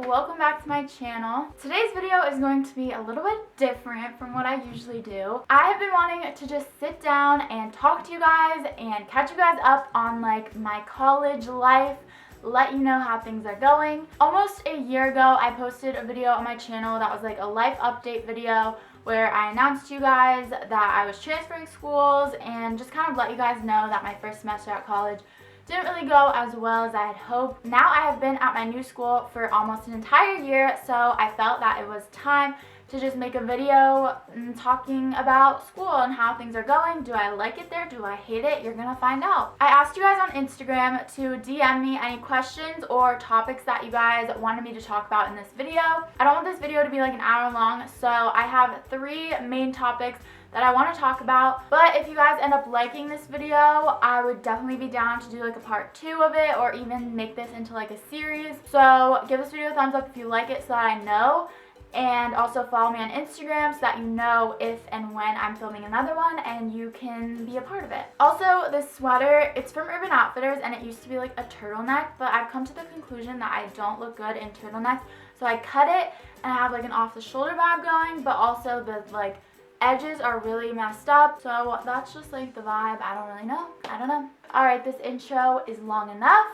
welcome back to my channel. Today's video is going to be a little bit different from what I usually do. I have been wanting to just sit down and talk to you guys and catch you guys up on like my college life, let you know how things are going. Almost a year ago, I posted a video on my channel that was like a life update video where I announced to you guys that I was transferring schools and just kind of let you guys know that my first semester at college didn't really go as well as I had hoped. Now I have been at my new school for almost an entire year, so I felt that it was time to just make a video talking about school and how things are going. Do I like it there? Do I hate it? You're gonna find out. I asked you guys on Instagram to DM me any questions or topics that you guys wanted me to talk about in this video. I don't want this video to be like an hour long, so I have 3 main topics that I want to talk about. But if you guys end up liking this video, I would definitely be down to do like a part 2 of it, or even make this into like a series. So give this video a thumbs up if you like it so that I know. And also follow me on Instagram so that you know if and when I'm filming another one and you can be a part of it. Also, this sweater, it's from Urban Outfitters and it used to be like a turtleneck, but I've come to the conclusion that I don't look good in turtlenecks. So I cut it and I have like an off the shoulder vibe going, but also the like edges are really messed up. So that's just like the vibe. I don't really know. I don't know. Alright, this intro is long enough.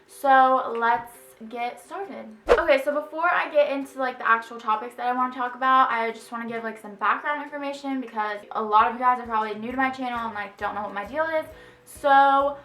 So let's get started. Okay, so before I get into like the actual topics that I want to talk about, I just want to give like some background information because a lot of you guys are probably new to my channel and like don't know what my deal is. So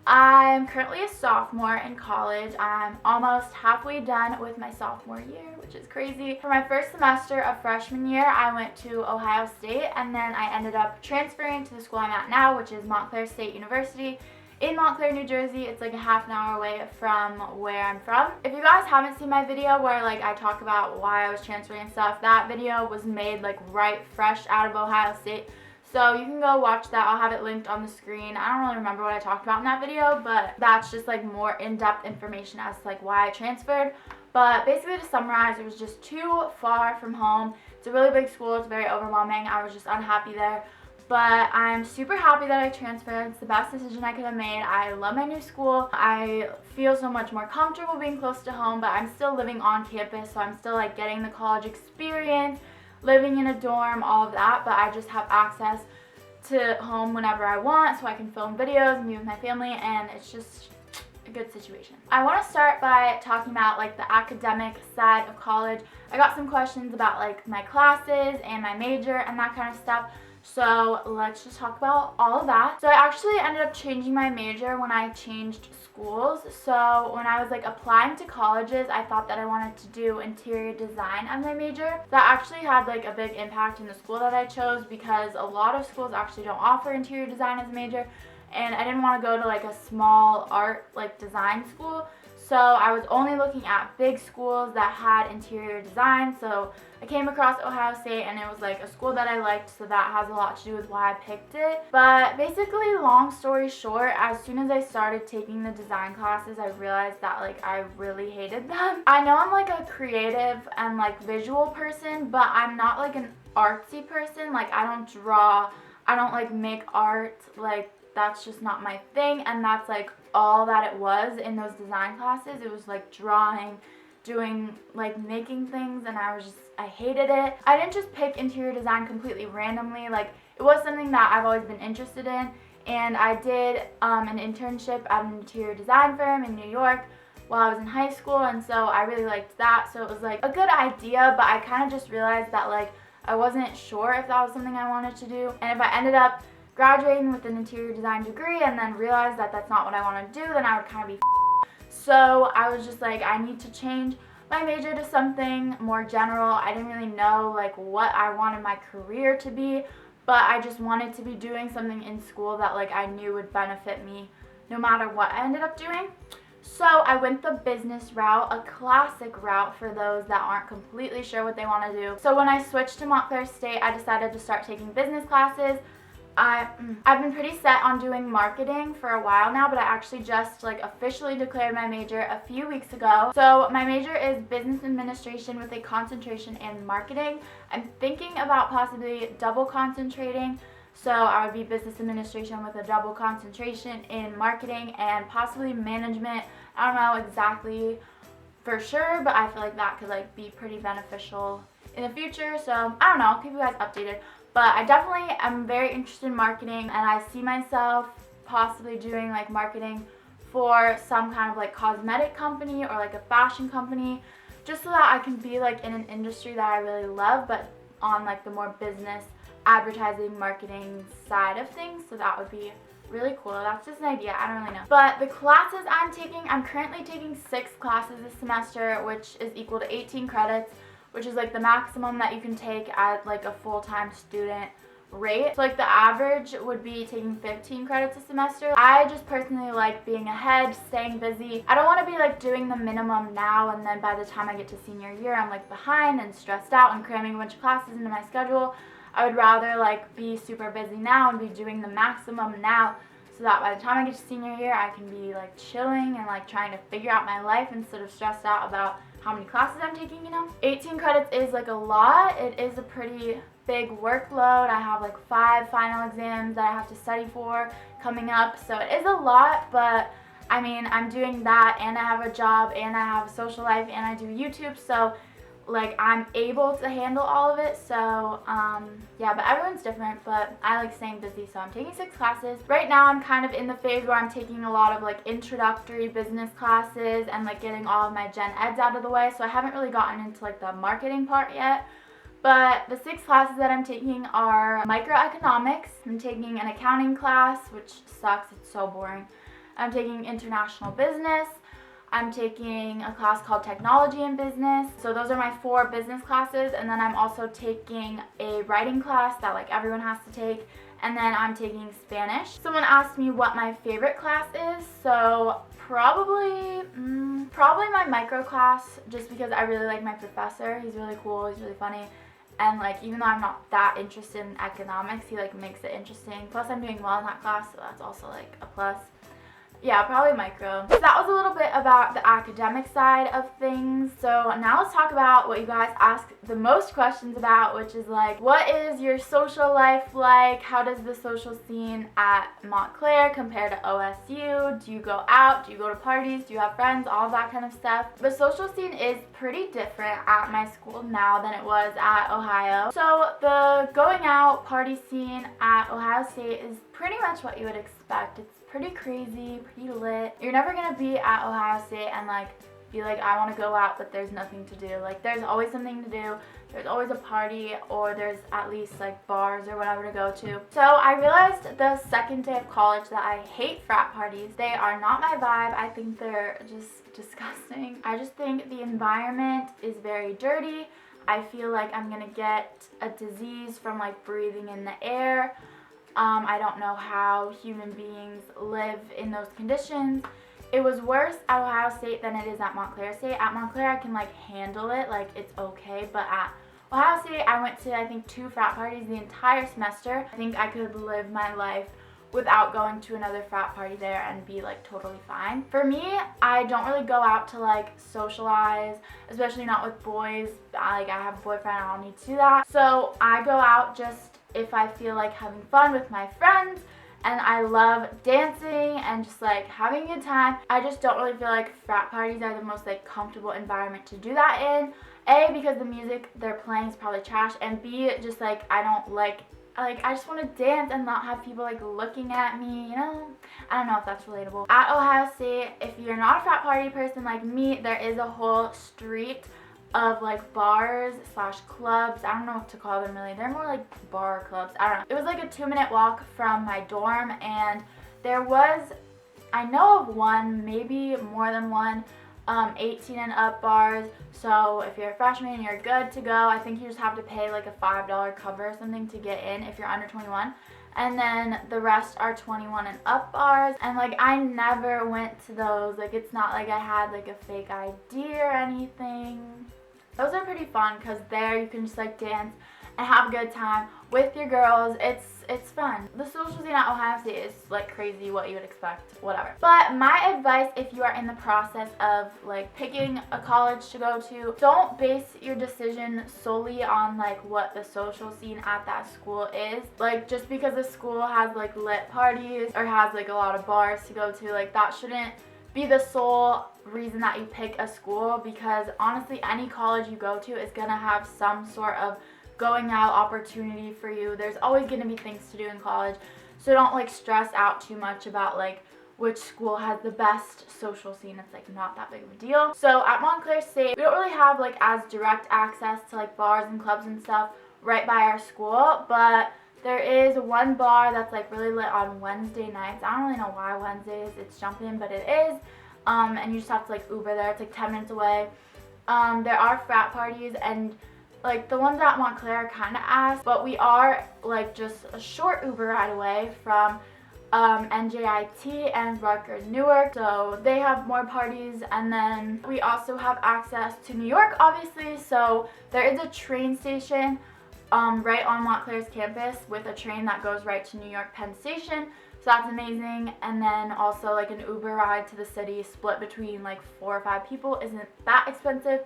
I'm currently a sophomore in college. I'm almost halfway done with my sophomore year, which is crazy. For my first semester of freshman year, I went to Ohio State, and then I ended up transferring to the school I'm at now, which is Montclair State University in Montclair, New Jersey. It's like a half an hour away from where I'm from. If you guys haven't seen my video where like I talk about why I was transferring and stuff, that video was made like right fresh out of Ohio State. So you can go watch that. I'll have it linked on the screen. I don't really remember what I talked about in that video, but that's just like more in-depth information as to like why I transferred. But basically, to summarize, it was just too far from home. It's a really big school. It's very overwhelming. I was just unhappy there. But I'm super happy that I transferred. It's the best decision I could have made. I love my new school. I feel so much more comfortable being close to home, but I'm still living on campus, so I'm still like getting the college experience, living in a dorm, all of that, but I just have access to home whenever I want, so I can film videos and be with my family, and it's just a good situation. I want to start by talking about like the academic side of college. I got some questions about like my classes and my major and that kind of stuff. So let's just talk about all of that. So I actually ended up changing my major when I changed schools. So when I was like applying to colleges, I thought that I wanted to do interior design as my major. That actually had like a big impact in the school that I chose because a lot of schools actually don't offer interior design as a major, and I didn't want to go to like a small art like design school. So I was only looking at big schools that had interior design. So I came across Ohio State and it was like a school that I liked, so that has a lot to do with why I picked it. But basically, long story short, as soon as I started taking the design classes, I realized that like I really hated them. I know I'm like a creative and like visual person, but I'm not like an artsy person. Like I don't draw, I don't like make art, like that's just not my thing. And that's like all that it was in those design classes. It was like drawing, doing like making things, and I hated it. I didn't just pick interior design completely randomly. Like it was something that I've always been interested in, and I did an internship at an interior design firm in New York while I was in high school, and so I really liked that. So it was like a good idea, but I kind of just realized that like I wasn't sure if that was something I wanted to do, and if I ended up graduating with an interior design degree and then realized that that's not what I want to do, then I would kind of be So I was just like, I need to change my major to something more general. I didn't really know like what I wanted my career to be, but I just wanted to be doing something in school that like I knew would benefit me no matter what I ended up doing. So I went the business route, a classic route for those that aren't completely sure what they want to do. So when I switched to Montclair State, I decided to start taking business classes. I've been pretty set on doing marketing for a while now, but I actually just like officially declared my major a few weeks ago. So my major is business administration with a concentration in marketing. I'm thinking about possibly double concentrating. So I would be business administration with a double concentration in marketing and possibly management. I don't know exactly for sure, but I feel like that could like be pretty beneficial in the future. So I don't know, I'll keep you guys updated. But I definitely am very interested in marketing, and I see myself possibly doing like marketing for some kind of like cosmetic company or like a fashion company, just so that I can be like in an industry that I really love, but on like the more business advertising marketing side of things. So that would be really cool. That's just an idea, I don't really know. But the classes I'm currently taking 6 classes this semester, which is equal to 18 credits, which is like the maximum that you can take at like a full-time student rate. So like the average would be taking 15 credits a semester. I just personally like being ahead, staying busy. I don't want to be like doing the minimum now and then by the time I get to senior year I'm like behind and stressed out and cramming a bunch of classes into my schedule. I would rather like be super busy now and be doing the maximum now, so that by the time I get to senior year I can be like chilling and like trying to figure out my life instead of stressed out about how many classes I'm taking, you know? 18 credits is like a lot. It is a pretty big workload. I have like 5 final exams that I have to study for coming up, so it is a lot, but I mean, I'm doing that and I have a job and I have a social life and I do YouTube, so like I'm able to handle all of it. So yeah, but everyone's different, but I like staying busy, so I'm taking 6 classes. Right now I'm kind of in the phase where I'm taking a lot of like introductory business classes and like getting all of my gen eds out of the way, so I haven't really gotten into like the marketing part yet. But the 6 classes that I'm taking are microeconomics. I'm taking an accounting class, which sucks, it's so boring. I'm taking international business. I'm taking a class called Technology in Business. So those are my 4 business classes, and then I'm also taking a writing class that like everyone has to take, and then I'm taking Spanish. Someone asked me what my favorite class is, so probably my micro class, just because I really like my professor. He's really cool, he's really funny, and like even though I'm not that interested in economics, he like makes it interesting. Plus I'm doing well in that class, so that's also like a plus. Yeah, probably micro. So that was a little bit about the academic side of things. So now let's talk about what you guys ask the most questions about, which is like, what is your social life like? How does the social scene at Montclair compare to OSU? Do you go out? Do you go to parties? Do you have friends? All of that kind of stuff. The social scene is pretty different at my school now than it was at Ohio. So the going out party scene at Ohio State is pretty much what you would expect. It's pretty crazy, pretty lit. You're never gonna be at Ohio State and like be like, I want to go out, but there's nothing to do. Like there's always something to do. There's always a party, or there's at least like bars or whatever to go to. So I realized the second day of college that I hate frat parties. They are not my vibe. I think they're just disgusting. I just think the environment is very dirty. I feel like I'm gonna get a disease from like breathing in the air. I don't know how human beings live in those conditions. It was worse at Ohio State than it is at Montclair State. At Montclair, I can like handle it, like it's okay, but at Ohio State, I went to I think 2 frat parties the entire semester. I think I could live my life without going to another frat party there and be like totally fine. For me, I don't really go out to like socialize, especially not with boys. I have a boyfriend, I don't need to do that. So I go out just if I feel like having fun with my friends, and I love dancing and just like having a good time. I just don't really feel like frat parties are the most like comfortable environment to do that in. A, because the music they're playing is probably trash, and B, just like I don't like I just want to dance and not have people like looking at me, you know? I don't know if that's relatable. At Ohio State, if you're not a frat party person like me, there is a whole street of like bars / clubs. I don't know what to call them really. They're more like bar clubs. I don't know. It was like a 2-minute walk from my dorm, and there was, I know of one, maybe more than one, 18 and up bars. So if you're a freshman, you're good to go. I think you just have to pay like a $5 cover or something to get in if you're under 21. And then the rest are 21 and up bars. And like I never went to those. Like it's not like I had like a fake ID or anything. Those are pretty fun because there you can just like dance and have a good time with your girls. It's fun. The social scene at Ohio State is like crazy, what you would expect, whatever. But my advice, if you are in the process of like picking a college to go to, don't base your decision solely on like what the social scene at that school is. Like just because a school has like lit parties or has like a lot of bars to go to, like that shouldn't be the sole reason that you pick a school, because honestly any college you go to is gonna have some sort of going out opportunity for you. There's always gonna be things to do in college, so don't like stress out too much about like which school has the best social scene. It's like not that big of a deal. So at Montclair State, we don't really have like as direct access to like bars and clubs and stuff right by our school, but there is one bar that's like really lit on Wednesday nights. I don't really know why Wednesdays it's jumping, but it is. And you just have to like Uber there. It's like 10 minutes away. There are frat parties, and like the ones at Montclair are kind of ass, but we are like just a short Uber ride away from NJIT and Rutgers Newark, so they have more parties. And then we also have access to New York, obviously, so there is a train station right on Montclair's campus with a train that goes right to New York Penn Station, so that's amazing. And then also like an Uber ride to the city split between like 4 or 5 people isn't that expensive.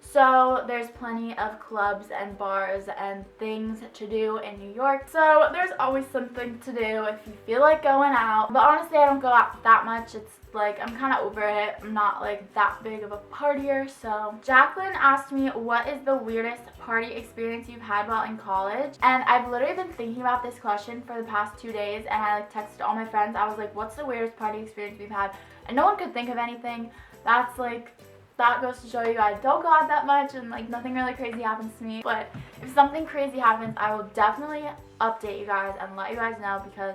So there's plenty of clubs and bars and things to do in New York. So there's always something to do if you feel like going out. But honestly, I don't go out that much. It's like I'm kind of over it. I'm not like that big of a partier. So Jacqueline asked me, what is the weirdest party experience you've had while in college? And I've literally been thinking about this question for the past 2 days, and I like texted all my friends. I was like, what's the weirdest party experience we've had? And no one could think of anything. That's like, that goes to show you guys don't go out that much, and like nothing really crazy happens to me. But if something crazy happens, I will definitely update you guys and let you guys know, because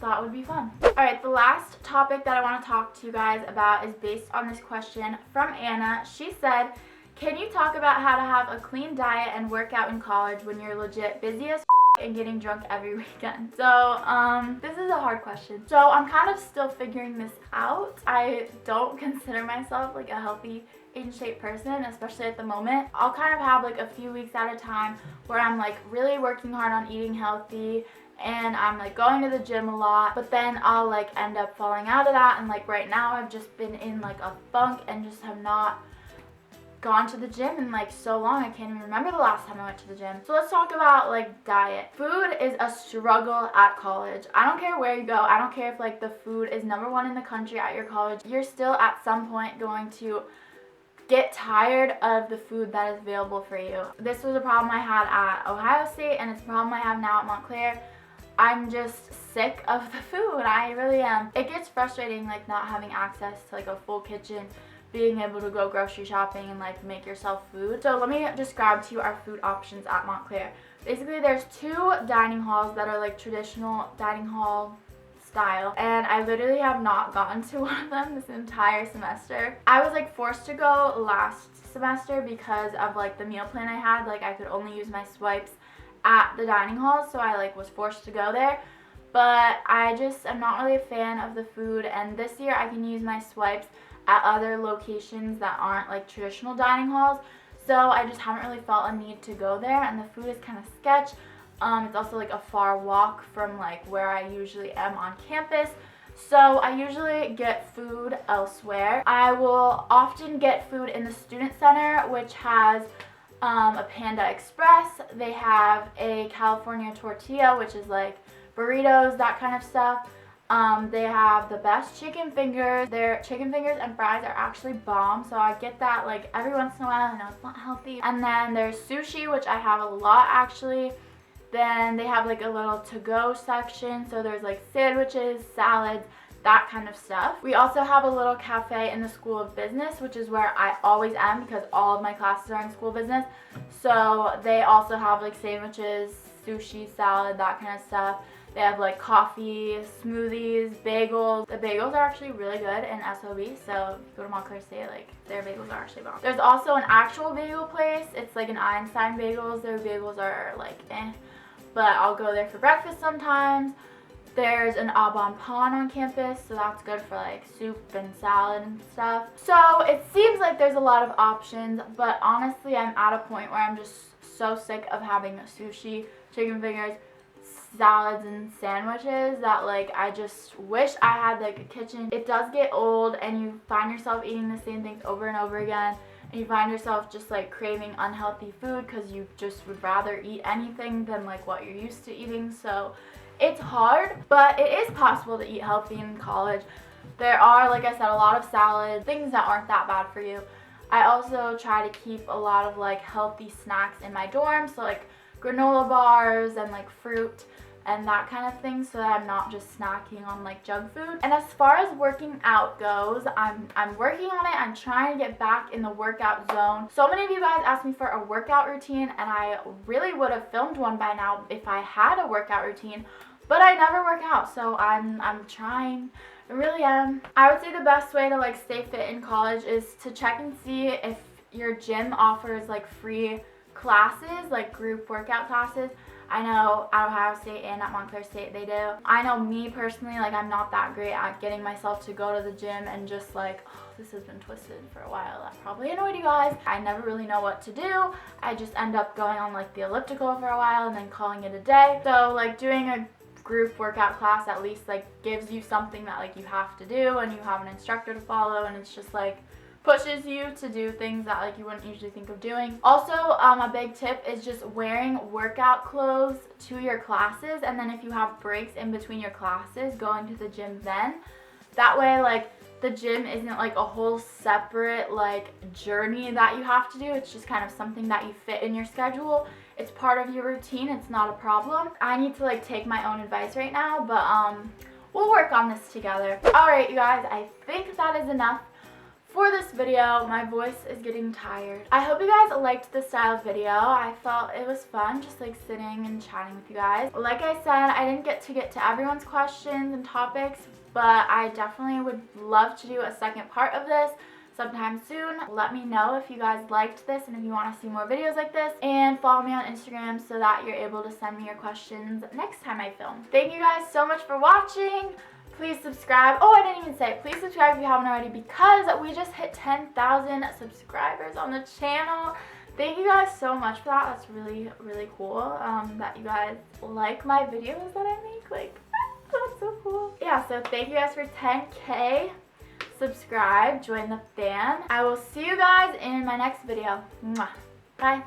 that would be fun. Alright, the last topic that I want to talk to you guys about is based on this question from Anna. She said, can you talk about how to have a clean diet and work out in college when you're legit busy as and getting drunk every weekend? So this is a hard question. So I'm kind of still figuring this out. I don't consider myself like a healthy, in shape person, especially at the moment. I'll kind of have like a few weeks at a time where I'm like really working hard on eating healthy, and I'm like going to the gym a lot, but then I'll like end up falling out of that. And like right now I've just been in like a funk and just have not gone to the gym in like so long. I can't even remember the last time I went to the gym. So let's talk about like diet. Food is a struggle at college. I don't care where you go. I don't care if like the food is #1 in the country at your college. You're still at some point going to get tired of the food that is available for you. This was a problem I had at Ohio State, and it's a problem I have now at Montclair. I'm just sick of the food. I really am. It gets frustrating like not having access to like a full kitchen, being able to go grocery shopping and like make yourself food. So let me describe to you our food options at Montclair. Basically there's 2 dining halls that are like traditional dining hall style, and I literally have not gotten to one of them this entire semester. I was like forced to go last semester because of like the meal plan I had. Like I could only use my swipes at the dining hall, so I like was forced to go there. But I just am not really a fan of the food, and this year I can use my swipes at other locations that aren't like traditional dining halls, so I just haven't really felt a need to go there. And the food is kind of sketch. It's also like a far walk from like where I usually am on campus, so I usually get food elsewhere. I will often get food in the student center, which has a Panda Express. They have a California tortilla, which is like burritos, that kind of stuff. They have the best chicken fingers. Their chicken fingers and fries are actually bomb, so I get that like every once in a while. I know it's not healthy. And then there's sushi, which I have a lot actually. Then they have like a little to-go section, so there's like sandwiches, salads, that kind of stuff. We also have a little cafe in the School of Business, which is where I always am because all of my classes are in School of Business. So they also have like sandwiches, sushi, salad, that kind of stuff. They have like coffee, smoothies, bagels. The bagels are actually really good in SOB, so if you go to Montclair State, like their bagels are actually bomb. There's also an actual bagel place. It's like an Einstein Bagels. Their bagels are like but I'll go there for breakfast sometimes. There's an Au Bon Pain on campus, so that's good for like soup and salad and stuff. So it seems like there's a lot of options, but honestly I'm at a point where I'm just so sick of having sushi, chicken fingers, salads and sandwiches that like I just wish I had like a kitchen. It does get old and you find yourself eating the same things over and over again, and you find yourself just like craving unhealthy food because you just would rather eat anything than like what you're used to eating. So it's hard, but it is possible to eat healthy in college. there are, like I said, a lot of salad, things that aren't that bad for you. I also try to keep a lot of like healthy snacks in my dorm, so like granola bars and like fruit and that kind of thing, so that I'm not just snacking on like junk food. And as far as working out goes, I'm working on it. I'm trying to get back in the workout zone. So many of you guys asked me for a workout routine, and I really would have filmed one by now if I had a workout routine, but I never work out, so I'm trying. I really am. I would say the best way to like stay fit in college is to check and see if your gym offers like free classes, like group workout classes. I know at Ohio State and at Montclair State they do. I know me personally, like I'm not that great at getting myself to go to the gym and just like, oh, this has been twisted for a while. That probably annoyed you guys. I never really know what to do. I just end up going on like the elliptical for a while and then calling it a day. So like doing a group workout class at least like gives you something that like you have to do and you have an instructor to follow, and it's just like pushes you to do things that like you wouldn't usually think of doing. Also, a big tip is just wearing workout clothes to your classes, and then if you have breaks in between your classes, going to the gym then. That way like the gym isn't like a whole separate like journey that you have to do. It's just kind of something that you fit in your schedule. It's part of your routine. It's not a problem. I need to like take my own advice right now, but we'll work on this together. Alright you guys, I think that is enough for this video. My voice is getting tired. I hope you guys liked this style of video. I felt it was fun just like sitting and chatting with you guys. Like I said, I didn't get to everyone's questions and topics, but I definitely would love to do a second part of this sometime soon. Let me know if you guys liked this and if you want to see more videos like this, and follow me on Instagram so that you're able to send me your questions next time I film. Thank you guys so much for watching. Please subscribe. Oh, I didn't even say it. Please subscribe if you haven't already, because we just hit 10,000 subscribers on the channel. Thank you guys so much for that. That's really, really cool that you guys like my videos that I make. Like, that's so cool. Yeah, so thank you guys for 10K. Subscribe, join the fam. I will see you guys in my next video. Mwah. Bye.